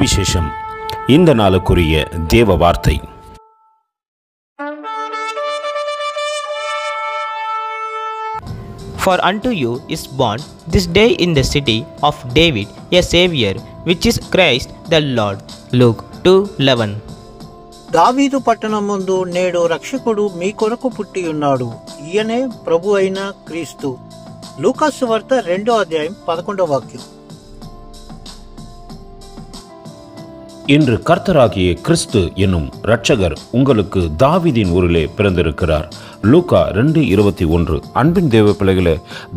சுவிசேஷம். இந்த நாளுக்குரிய தேவ வார்த்தை. For unto you is born this day in the city of David a Saviour, which is Christ the Lord. Luke 2:11. దావీదు పట్టణమందు నేడు రక్షకుడు మీ కొరకు పుట్టి ఉన్నాడు, ఈయనే ప్రభు అయిన క్రీస్తు. లూకాసు వార్త 2వ అధ్యాయం 11వ వాక్యం. இன்று கர்த்தராகிய கிறிஸ்து என்னும் இரட்சகர் உங்களுக்கு தாவீதின் ஊரிலே பிறந்திருக்கிறார். லூக்கா 2:21. அன்பின் தேவ பிள்ளைகளே,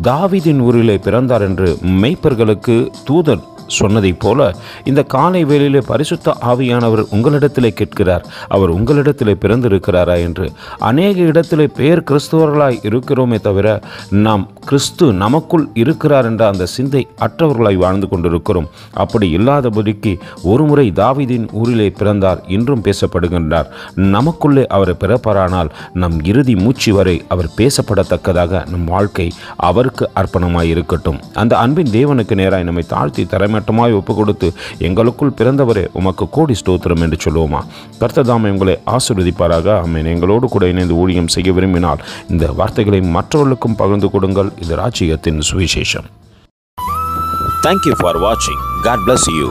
தாவீதின் ஊரிலே பிறந்தார் என்று மேய்ப்பர்களுக்கு தூதர் சொன்னதைப் போல இந்த காலை வேளையிலே பரிசுத்த ஆவியானவர் உங்களிடத்திலே கேட்கிறார், அவர் உங்களிடத்திலே பிறந்திருக்கிறாரா என்று. அநேக இடத்திலே பேர் கிறிஸ்தவர்களாய் இருக்கிறோமே தவிர நாம் கிறிஸ்து நமக்குள் இருக்கிறார் என்ற அந்த சிந்தை அற்றவர்களாய் வாழ்ந்து கொண்டிருக்கிறோம். அப்படி இல்லாதபடிக்கு ஒருமுறை தாவீதின் ஊரிலே பிறந்தார், இன்றும் பேசப்படுகின்றார். நமக்குள்ளே அவர் பிறப்பாரானால் நம் இறுதி மூச்சு வரை அவர் பேசப்படத்தக்கதாக நம் வாழ்க்கை அவருக்கு அர்ப்பணமாய் இருக்கட்டும். அந்த அன்பின் தேவனுக்கு நேராய் நம்மை தாழ்த்தி தரைமட்டமாய் ஒப்பு கொடுத்து, எங்களுக்குள் பிறந்தவரே உமக்கு கோடி ஸ்தோத்திரம் என்று சொல்லுவோமா? கர்த்தர் உங்களை ஆசீர்வதிப்பாராக. ஆமென். எங்களோடு கூட இணைந்து ஊழியம் செய்ய விரும்பினால் இந்த வார்த்தைகளை மற்றவர்களுக்கும் பகிர்ந்து கொடுங்கள். இது ராஜ்யத்தின் சுவிசேஷம். Thank you for watching. God bless you.